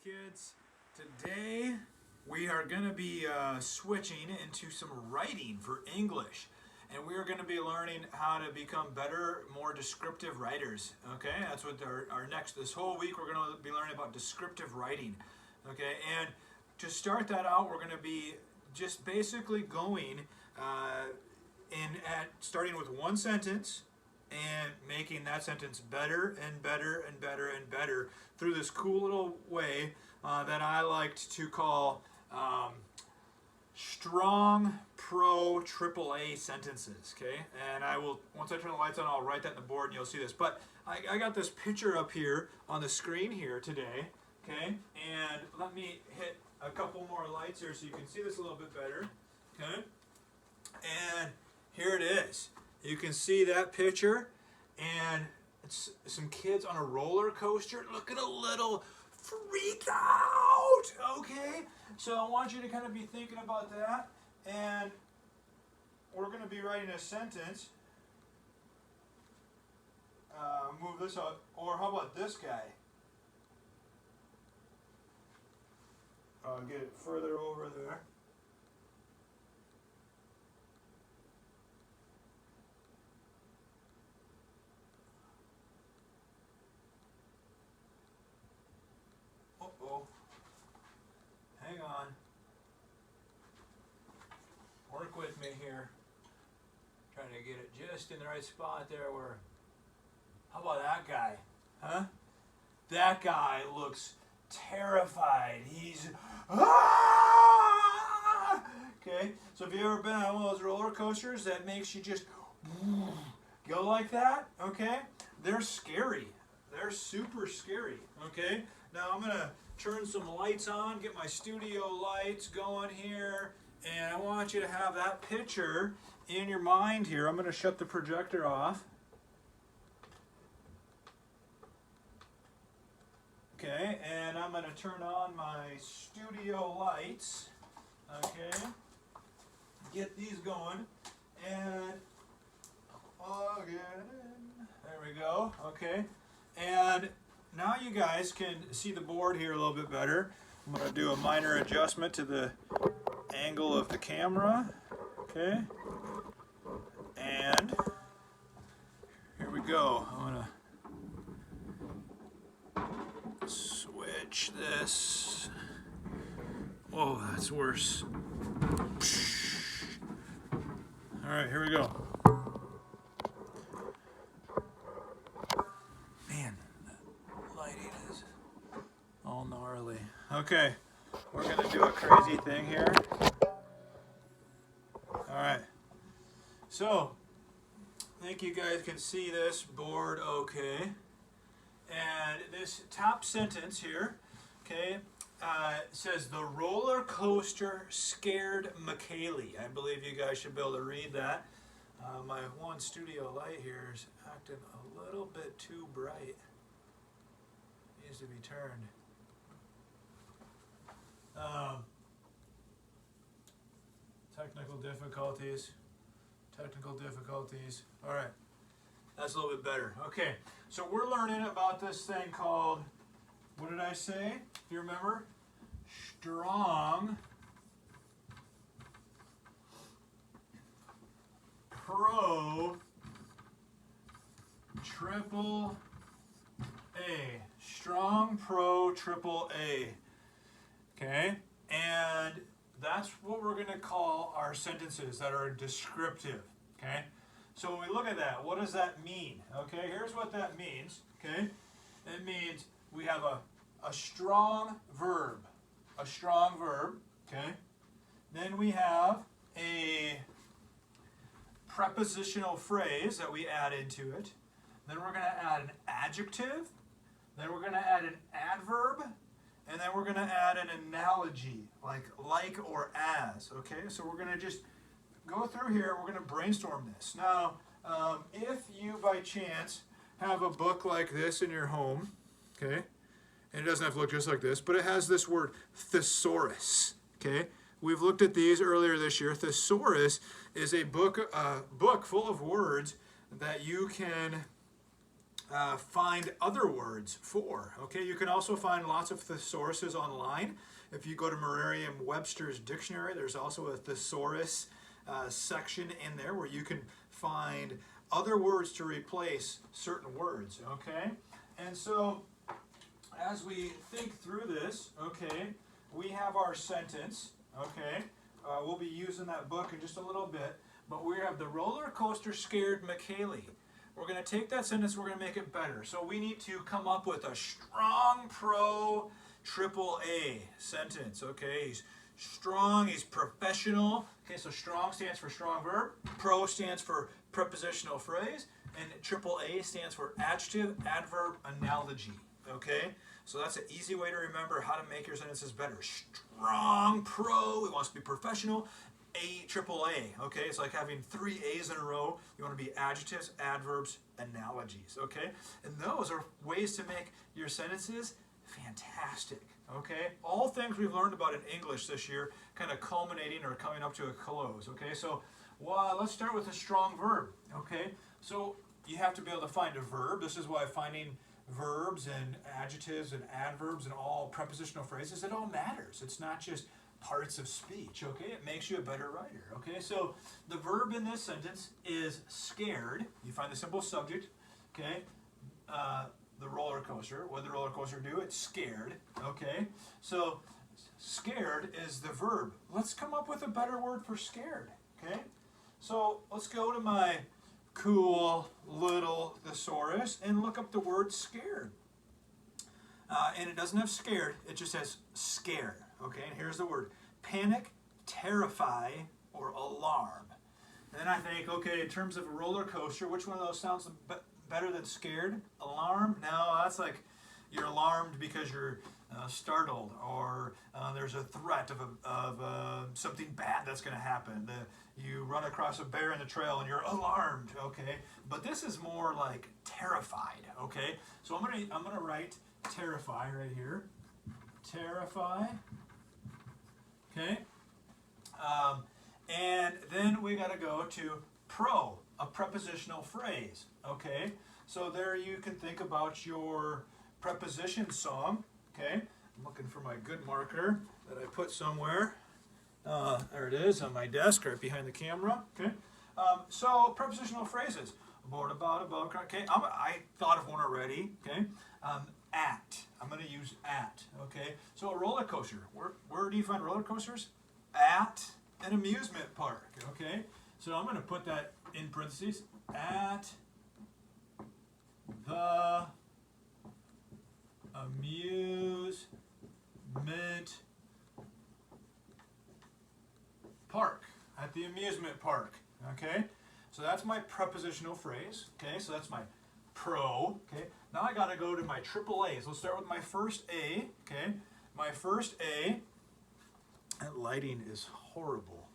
kids. Today we are going to be switching into some writing for English, and we are going to be learning how to become better, more descriptive writers. Okay, that's what our next, this whole week we're going to be learning about descriptive writing. Okay, and to start that out, we're going to be just basically going starting with one sentence and making that sentence better and better and better and better through this cool little way that I liked to call strong pro AAA sentences. Okay, and I will, once I turn the lights on, I'll write that on the board and you'll see this. But I got this picture up here on the screen here today. Okay, and let me hit a couple more lights here so you can see this a little bit better. Okay, and here it is. You can see that picture, and it's some kids on a roller coaster looking a little freaked out. Okay, so I want you to kind of be thinking about that, and we're going to be writing a sentence. Move this out, or how about this guy? Get it further over there. Uh-oh. Hang on. Work with me here. Trying to get it just in the right spot there where... How about that guy? Huh? That guy looks terrified. He's... Ah! Okay, so have you ever been on one of those roller coasters that makes you just go like that? Okay, they're scary. They're super scary. Okay, now I'm going to turn some lights on, get my studio lights going here, and I want you to have that picture in your mind here. I'm going to shut the projector off. Okay, and I'm going to turn on my studio lights. Okay, get these going, and plug it in. There we go. Okay, and now you guys can see the board here a little bit better. I'm going to do a minor adjustment to the angle of the camera. Okay, and here we go. I'm going to switch this. Oh, that's worse. All right, here we go. Man, the lighting is all gnarly. Okay, we're gonna do a crazy thing here. All right, so I think you guys can see this board okay. And this top sentence here, okay, says the roller coaster scared McKaylee. I believe you guys should be able to read that. My one studio light here is acting a little bit too bright. Needs to be turned. Technical difficulties. All right. That's a little bit better. Okay, so we're learning about this thing called, what did I say? Do you remember? Strong Pro Triple A. Strong Pro Triple A. Okay, and that's what we're going to call our sentences that are descriptive. Okay. So when we look at that, what does that mean? Okay, here's what that means. Okay, it means we have a strong verb. Okay, then we have a prepositional phrase that we add into it. Then we're going to add an adjective. Then we're going to add an adverb. And then we're going to add an analogy, like or as. Okay, so we're going to just go through here. We're going to brainstorm this. Now, if you by chance have a book like this in your home, okay, and it doesn't have to look just like this, but it has this word thesaurus. Okay, we've looked at these earlier this year. Thesaurus is a book full of words that you can find other words for. Okay, you can also find lots of thesauruses online. If you go to Merriam-Webster's dictionary, there's also a thesaurus section in there where you can find other words to replace certain words. Okay, and so as we think through this, okay, we have our sentence. Okay, we'll be using that book in just a little bit, but we have the roller coaster scared McKaylee. We're going to take that sentence, we're going to make it better. So we need to come up with a strong pro AAA sentence. Okay, he's strong, he's professional. Okay, so strong stands for strong verb, pro stands for prepositional phrase, and AAA stands for adjective, adverb, analogy. Okay, so that's an easy way to remember how to make your sentences better. Strong pro, it wants to be professional. AAA, okay? It's like having 3 A's in a row. You want to be adjectives, adverbs, analogies, okay? And those are ways to make your sentences fantastic, okay? All things we've learned about in English this year, kind of culminating or coming up to a close, okay? So let's start with a strong verb, okay? So you have to be able to find a verb. This is why finding verbs and adjectives and adverbs and all prepositional phrases, it all matters. It's not just parts of speech, okay? It makes you a better writer, okay? So the verb in this sentence is scared. You find the simple subject, okay? The roller coaster. What did the roller coaster do? It's scared, okay? So scared is the verb. Let's come up with a better word for scared, okay? So let's go to my cool little thesaurus and look up the word scared. And it doesn't have scared, it just has scared. Okay, and here's the word. Panic, terrify, or alarm. And then I think, okay, in terms of a roller coaster, which one of those sounds better than scared? Alarm? No, that's like you're alarmed because you're startled, or there's a threat of something bad that's going to happen. You run across a bear in the trail and you're alarmed, okay? But this is more like terrified, okay? So I'm gonna write terrify right here. Terrify. Okay, and then we got to go to pro, a prepositional phrase. Okay, so there you can think about your preposition song. Okay, I'm looking for my good marker that I put somewhere. There it is on my desk right behind the camera. Okay, so prepositional phrases. About, about. Okay, I thought of one already. Okay, at. I'm going to use at. Okay, so a roller coaster. Where do you find roller coasters? At an amusement park. Okay, so I'm going to put that in parentheses. At the amusement park. At the amusement park. Okay, so that's my prepositional phrase. Okay, so that's my pro. Okay, now I got to go to my triple A's. Let's start with my first A. Okay, my first A. That lighting is horrible.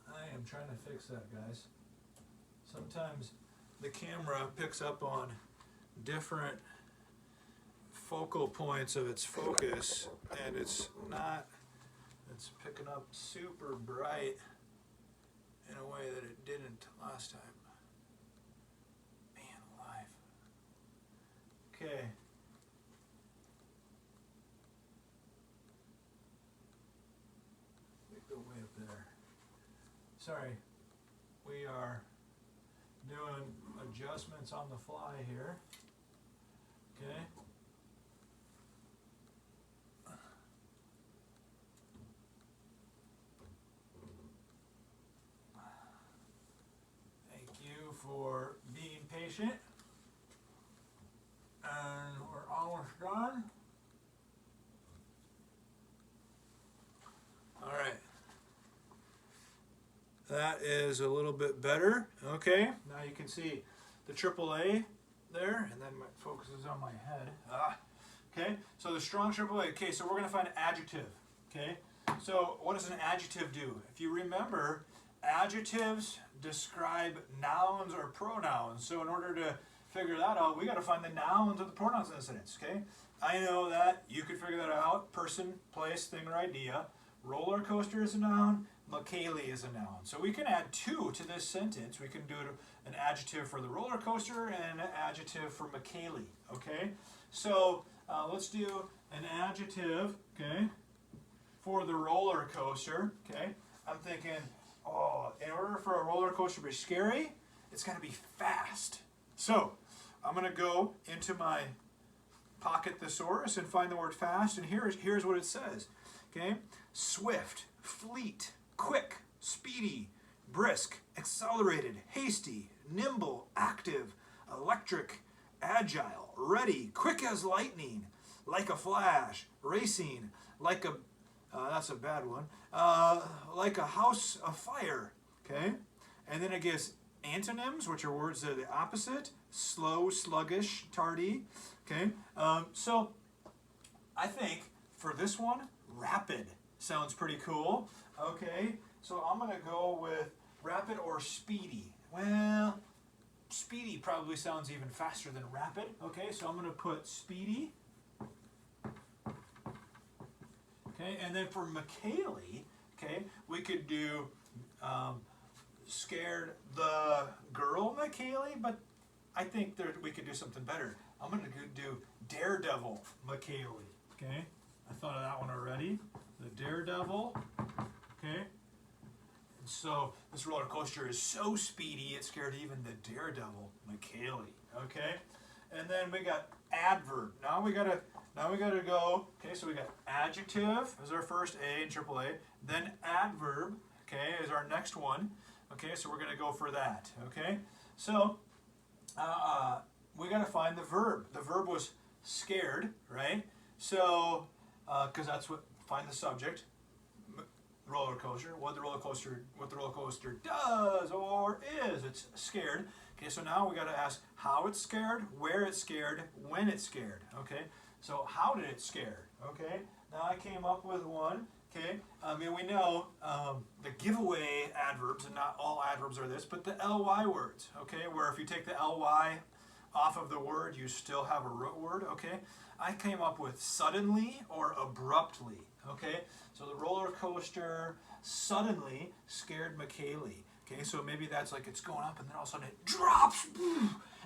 I am trying to fix that, guys. Sometimes the camera picks up on different focal points of its focus, and it's picking up super bright in a way that it didn't last time. Man alive. Okay. We go way up there. Sorry, we are doing adjustments on the fly here. Okay. For being patient, and we're almost done. All right, that is a little bit better. Okay, now you can see the AAA there, and then my focus is on my head. Okay, so the strong AAA. Okay, so we're going to find an adjective. Okay, so what does an adjective do? If you remember, adjectives describe nouns or pronouns. So in order to figure that out, we got to find the nouns or the pronouns in the sentence, okay? I know that you could figure that out. Person, place, thing, or idea. Roller coaster is a noun. McKaylee is a noun. So we can add two to this sentence. We can do an adjective for the roller coaster and an adjective for McKaylee, okay? So let's do an adjective, okay, for the roller coaster, okay? I'm thinking, oh, in order for a roller coaster to be scary, it's got to be fast. So I'm going to go into my pocket thesaurus and find the word fast, and here's what it says, okay? Swift, fleet, quick, speedy, brisk, accelerated, hasty, nimble, active, electric, agile, ready, quick as lightning, like a flash, racing, like a, that's a bad one, like a house of fire, okay? And then it gives antonyms, which are words that are the opposite: slow, sluggish, tardy, okay? So I think for this one, rapid sounds pretty cool, okay? So I'm gonna go with rapid or speedy. Well, speedy probably sounds even faster than rapid, okay? So I'm gonna put speedy, okay? And then for McKaylee, okay, we could do scared the girl McKaylee, but I think we could do something better. I'm gonna do daredevil McKaylee, okay? I thought of that one already. The daredevil, okay? And so this roller coaster is so speedy it scared even the daredevil McKaylee, okay? And then we got adverb. Now we gotta go. Okay, so we got adjective as our first A in AAA. Then adverb, okay, is our next one. Okay, so we're gonna go for that. Okay, so we gotta find the verb. The verb was scared, right? So because that's what, find the subject. Roller coaster. What the roller coaster does or is. It's scared. Okay, so now we got to ask how it's scared, where it's scared, when it's scared. Okay, so how did it scare? Okay, now I came up with one. Okay, I mean, we know the giveaway adverbs, and not all adverbs are this, but the ly words. Okay, where if you take the ly off of the word, you still have a root word. Okay, I came up with suddenly or abruptly. Okay, so the roller coaster suddenly scared McKaylee. Okay, so maybe that's like it's going up and then all of a sudden it drops,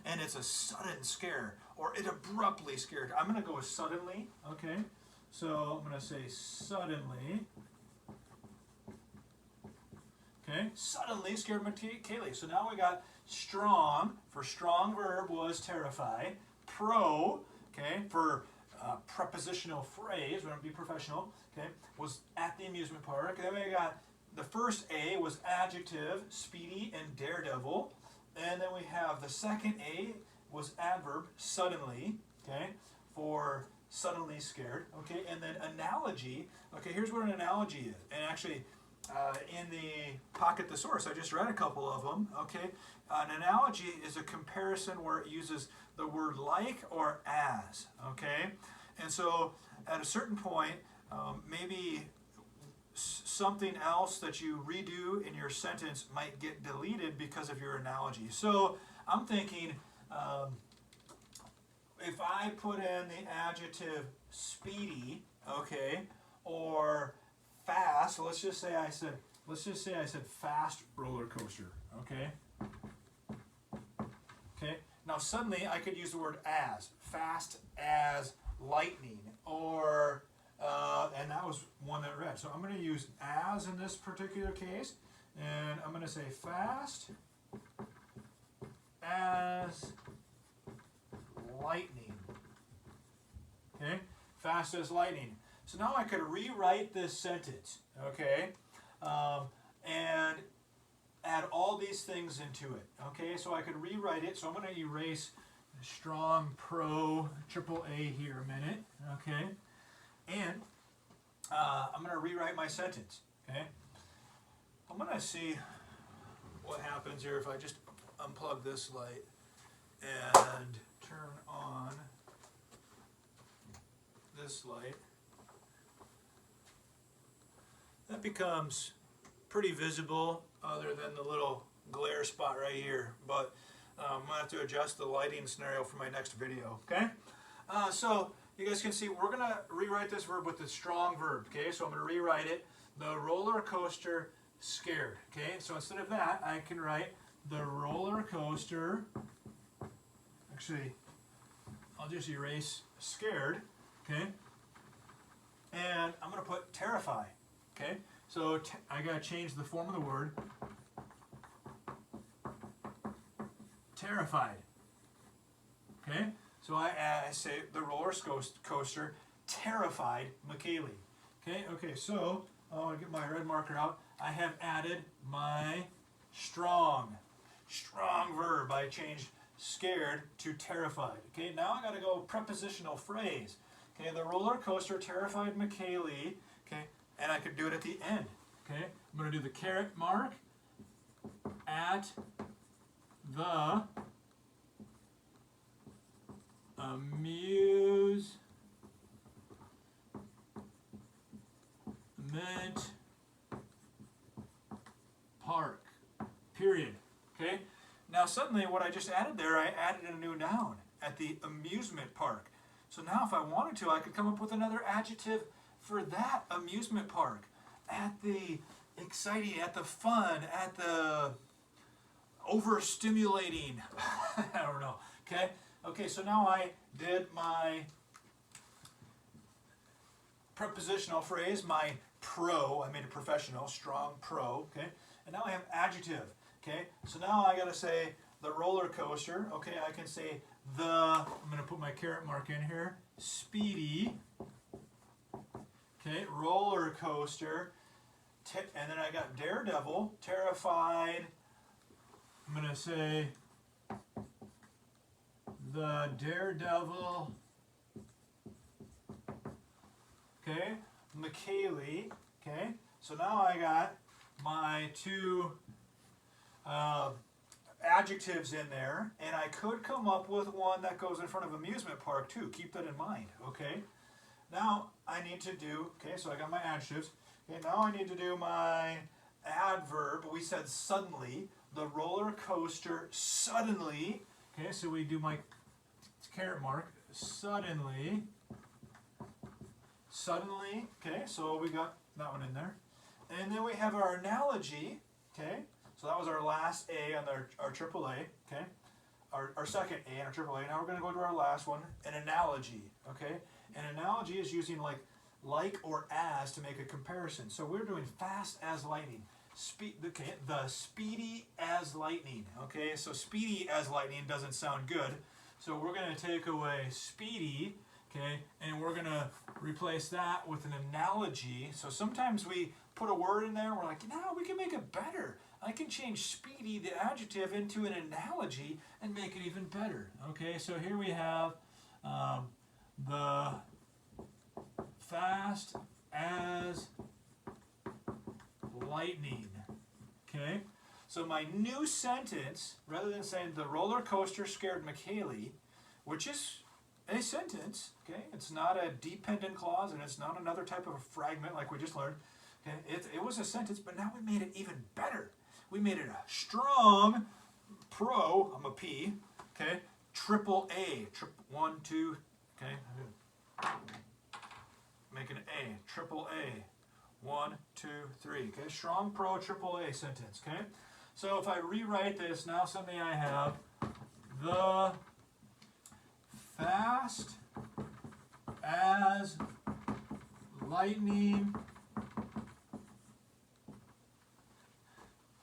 and it's a sudden scare, or it abruptly scared. I'm going to go with suddenly. Okay, so I'm going to say suddenly. Okay, suddenly scared McKaylee. So now we got strong. For strong verb was terrify. Pro, okay, for prepositional phrase, we're going to be professional, okay, was at the amusement park. Then we got the first A was adjective, speedy and daredevil. And then we have the second A was adverb, suddenly, okay, for suddenly scared, okay. And then analogy, okay, here's what an analogy is. And actually, in the pocket thesaurus, I just read a couple of them, okay. An analogy is a comparison where it uses the word like or as, okay. And so at a certain point, maybe something else that you redo in your sentence might get deleted because of your analogy. So I'm thinking, if I put in the adjective speedy, okay, or fast, so let's just say I said fast roller coaster, okay? Okay, now suddenly I could use the word as, fast as lightning, or and that was one that I read. So I'm going to use as in this particular case, and I'm going to say fast as lightning. Okay, fast as lightning. So now I could rewrite this sentence, okay, and add all these things into it. Okay, so I could rewrite it. So I'm going to erase strong pro AAA here a minute. Okay, and I'm going to rewrite my sentence. Okay, I'm going to see what happens here if I just unplug this light and turn on this light. That becomes pretty visible other than the little glare spot right here. But I'm going to have to adjust the lighting scenario for my next video, okay? So you guys can see we're going to rewrite this verb with the strong verb, okay? So I'm going to rewrite it, the roller coaster scared, okay? So instead of that, I can write the roller coaster, actually, I'll just erase scared, okay? And I'm going to put terrify, okay? So I got to change the form of the word. Terrified, okay? So I say the roller coaster terrified McKaylee, okay? So I'll get my red marker out. I have added my strong verb. I changed scared to terrified, okay? Now I got to go prepositional phrase, okay? The roller coaster terrified McKaylee, okay? And I could do it at the end, okay? I'm going to do the caret mark at the amusement park, period, okay? Now suddenly what I just added there, I added a new noun, at the amusement park. So now if I wanted to, I could come up with another adjective for that amusement park, at the exciting, at the fun, at the overstimulating, I don't know, okay? Okay, so now I did my prepositional phrase, my pro, I made it professional, strong pro, okay? And now I have adjective, okay? So now I gotta say the roller coaster, okay? I can say I'm gonna put my caret mark in here, speedy, okay? Roller coaster, and then I got daredevil, terrified, I'm going to say the daredevil, okay, McKaylee, okay, so now I got my two adjectives in there, and I could come up with one that goes in front of amusement park too, keep that in mind, okay. Now I need to do, okay, so I got my adjectives, okay, now I need to do my adverb. We said suddenly, the roller coaster suddenly, okay, so we do my caret mark, suddenly, okay, so we got that one in there. And then we have our analogy, okay, so that was our last A on our triple A, okay, our second A on our triple A. Now we're going to go to our last one, an analogy, okay. An analogy is using like or as to make a comparison. So we're doing fast as lightning. Okay, the speedy as lightning. Okay, so speedy as lightning doesn't sound good. So we're going to take away speedy, okay, and we're going to replace that with an analogy. So sometimes we put a word in there and we're like, no, we can make it better. I can change speedy, the adjective, into an analogy and make it even better. Okay, so here we have the fast as lightning, okay? So my new sentence, rather than saying the roller coaster scared McKaylee, which is a sentence, okay? It's not a dependent clause and it's not another type of a fragment like we just learned. Okay? It was a sentence, but now we made it even better. We made it a strong pro, I'm a P, okay? Triple A, 1, 2, okay? Make an A, triple A, 1, 2, 3, okay? Strong pro, triple A sentence, okay? So if I rewrite this, now suddenly I have the fast as lightning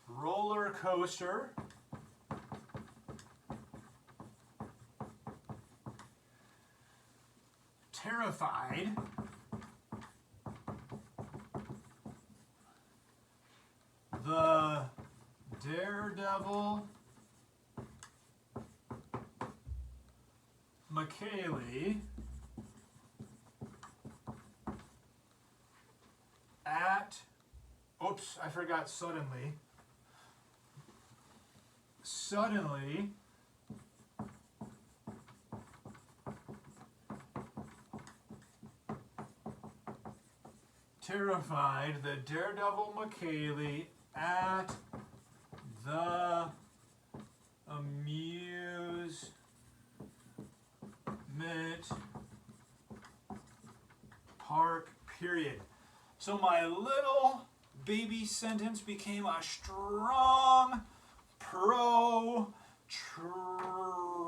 roller coaster terrified the daredevil McKaylee at, oops, I forgot suddenly terrified the daredevil McKaylee at the amusement park, period. So my little baby sentence became a strong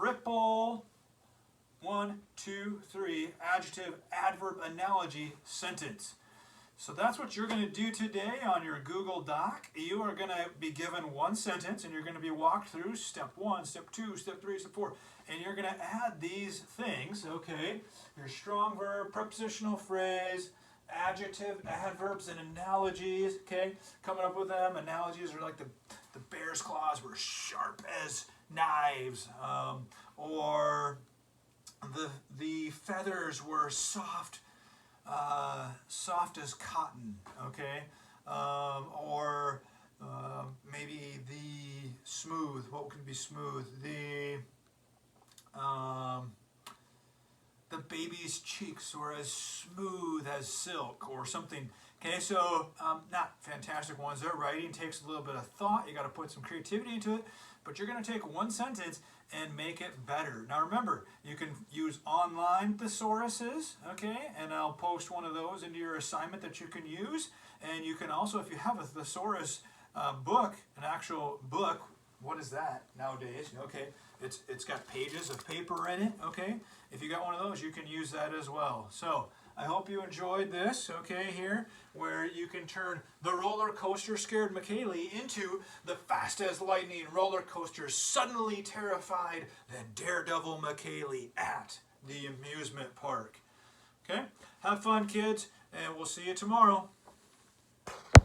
triple, 1, 2, 3, adjective, adverb, analogy sentence. So that's what you're going to do today on your Google Doc. You are going to be given one sentence and you're going to be walked through step 1, step 2, step 3, step 4. And you're going to add these things, okay? Your strong verb, prepositional phrase, adjective, adverbs, and analogies, okay? Coming up with them. Analogies are like the bear's claws were sharp as knives, or the feathers were soft as cotton, okay? Or maybe the smooth, what can be smooth? The baby's cheeks were as smooth as silk or something. Okay, so not fantastic ones there. Writing takes a little bit of thought. You got to put some creativity into it, but you're going to take one sentence and make it better. Now remember, you can use online thesauruses, okay, and I'll post one of those into your assignment that you can use. And you can also, if you have a thesaurus book, an actual book, what is that nowadays? Okay, it's got pages of paper in it, okay? If you got one of those, you can use that as well. So I hope you enjoyed this, okay, here, where you can turn the roller coaster scared McKaylee into the fast as lightning roller coaster suddenly terrified than daredevil McKaylee at the amusement park. Okay, have fun, kids, and we'll see you tomorrow.